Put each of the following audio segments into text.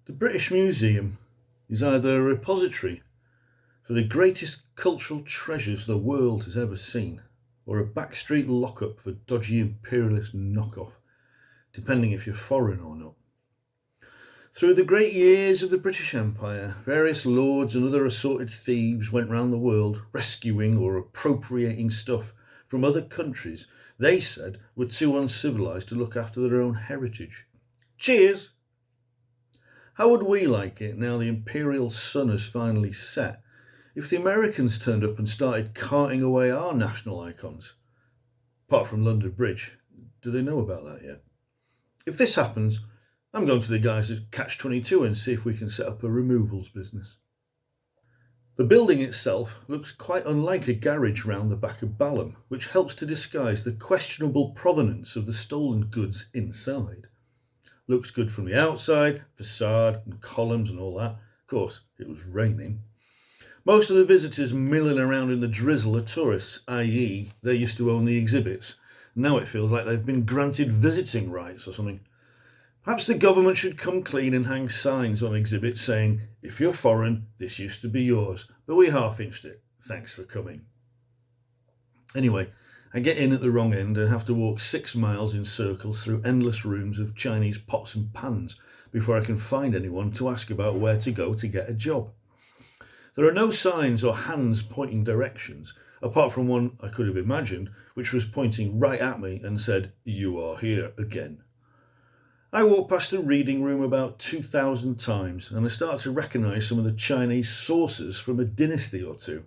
The British Museum is either a repository for the greatest cultural treasures the world has ever seen, or a backstreet lockup for dodgy imperialist knockoff, depending if you're foreign or not. Through the great years of the British Empire, various lords and other assorted thieves went round the world rescuing or appropriating stuff from other countries they said were too uncivilised to look after their own heritage. Cheers! How would we like it now the imperial sun has finally set if the Americans turned up and started carting away our national icons? Apart from London Bridge, do they know about that yet? If this happens, I'm going to the guys at Catch 22 and see if we can set up a removals business. The building itself looks quite unlike a garage round the back of Balham, which helps to disguise the questionable provenance of the stolen goods inside. Looks good from the outside, facade and columns and all that. Of course, it was raining. Most of the visitors milling around in the drizzle are tourists, i.e. they used to own the exhibits. Now it feels like they've been granted visiting rights or something. Perhaps the government should come clean and hang signs on exhibits saying, if you're foreign, this used to be yours, but we half-inched it. Thanks for coming. Anyway, I get in at the wrong end and have to walk 6 miles in circles through endless rooms of Chinese pots and pans before I can find anyone to ask about where to go to get a job. There are no signs or hands pointing directions, apart from one I could have imagined, which was pointing right at me and said, "You are here again." I walk past the reading room about 2,000 times and I start to recognise some of the Chinese saucers from a dynasty or two.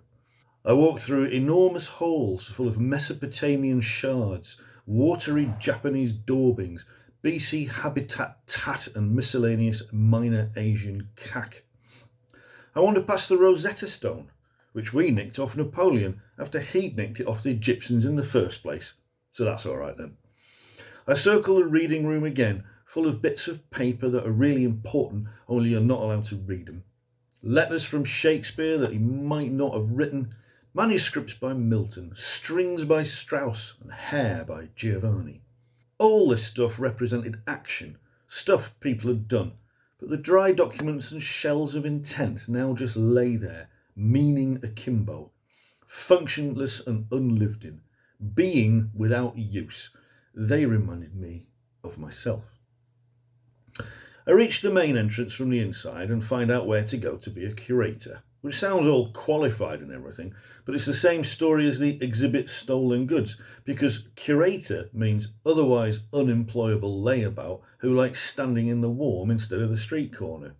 I walk through enormous halls full of Mesopotamian shards, watery Japanese daubings, BC habitat tat and miscellaneous minor Asian cack. I wander past the Rosetta Stone, which we nicked off Napoleon after he'd nicked it off the Egyptians in the first place, so that's alright then. I circle the reading room again, full of bits of paper that are really important, only you're not allowed to read them. Letters from Shakespeare that he might not have written, manuscripts by Milton, strings by Strauss, and hair by Giovanni. All this stuff represented action, stuff people had done, but the dry documents and shells of intent now just lay there, meaning akimbo, functionless and unlived in, being without use. They reminded me of myself. I reach the main entrance from the inside and find out where to go to be a curator, which sounds all qualified and everything, but it's the same story as the exhibit stolen goods, because curator means otherwise unemployable layabout who likes standing in the warm instead of the street corner.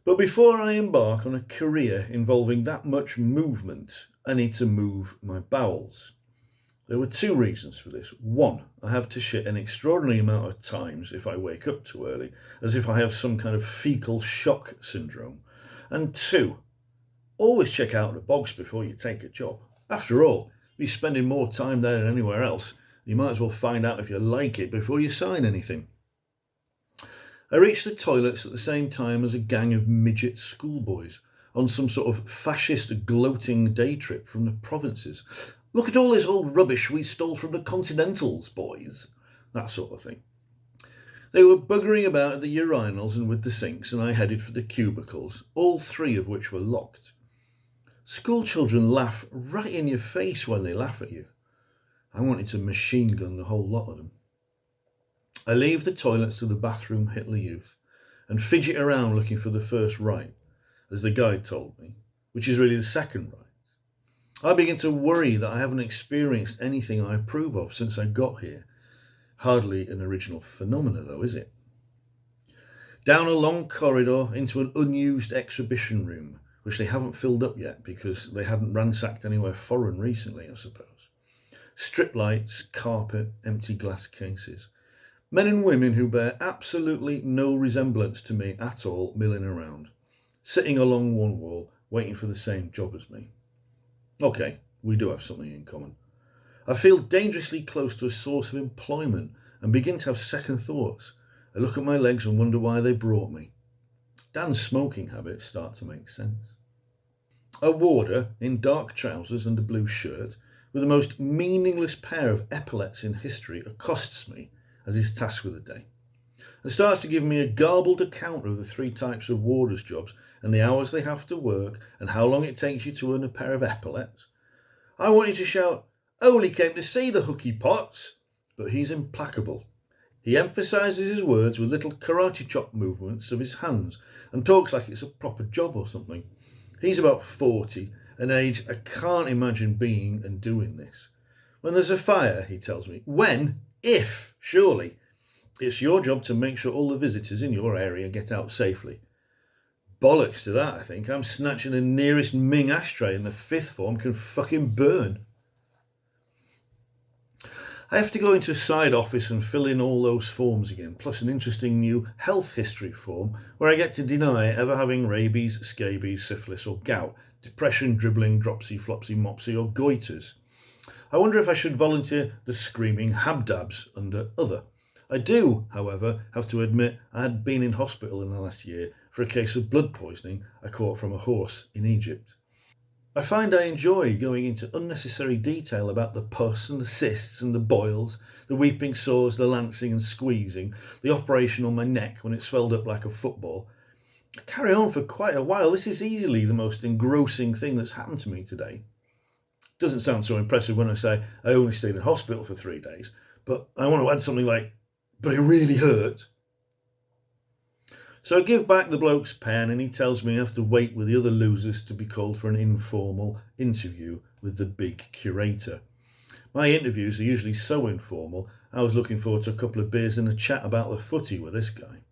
But before I embark on a career involving that much movement, I need to move my bowels. There were 2 reasons for this. 1, I have to shit an extraordinary amount of times if I wake up too early, as if I have some kind of fecal shock syndrome. And 2, always check out the bogs before you take a job. After all, you're spending more time there than anywhere else. You might as well find out if you like it before you sign anything. I reached the toilets at the same time as a gang of midget schoolboys on some sort of fascist gloating day trip from the provinces. Look at all this old rubbish we stole from the Continentals, boys. That sort of thing. They were buggering about at the urinals and with the sinks, and I headed for the cubicles, all 3 of which were locked. School children laugh right in your face when they laugh at you. I wanted to machine gun the whole lot of them. I leave the toilets to the bathroom Hitler Youth and fidget around looking for the first right, as the guide told me, which is really the second right. I begin to worry that I haven't experienced anything I approve of since I got here. Hardly an original phenomena though, is it? Down a long corridor into an unused exhibition room, which they haven't filled up yet because they hadn't ransacked anywhere foreign recently, I suppose. Strip lights, carpet, empty glass cases. Men and women who bear absolutely no resemblance to me at all milling around, sitting along one wall, waiting for the same job as me. Okay, we do have something in common. I feel dangerously close to a source of employment and begin to have second thoughts. I look at my legs and wonder why they brought me. Dan's smoking habits start to make sense. A warder in dark trousers and a blue shirt, with the most meaningless pair of epaulets in history, accosts me as he's tasked with the day. and starts to give me a garbled account of the 3 types of warders' jobs and the hours they have to work and how long it takes you to earn a pair of epaulets. I wanted to shout, "Only came to see the hooky pots," but he's implacable. He emphasises his words with little karate chop movements of his hands and talks like it's a proper job or something. He's about 40, an age I can't imagine being and doing this. When there's a fire, he tells me. When? If, surely. It's your job to make sure all the visitors in your area get out safely. Bollocks to that, I think. I'm snatching the nearest Ming ashtray and the 5th form can fucking burn. I have to go into a side office and fill in all those forms again, plus an interesting new health history form where I get to deny ever having rabies, scabies, syphilis or gout, depression, dribbling, dropsy, flopsy, mopsy or goiters. I wonder if I should volunteer the screaming habdabs under other. I do, however, have to admit I had been in hospital in the last year for a case of blood poisoning I caught from a horse in Egypt. I find I enjoy going into unnecessary detail about the pus and the cysts and the boils, the weeping sores, the lancing and squeezing, the operation on my neck when it swelled up like a football. I carry on for quite a while. This is easily the most engrossing thing that's happened to me today. It doesn't sound so impressive when I say I only stayed in hospital for 3 days, but I want to add something like, "But it really hurt." So I give back the bloke's pen and he tells me I have to wait with the other losers to be called for an informal interview with the big curator. My interviews are usually so informal, I was looking forward to a couple of beers and a chat about the footy with this guy.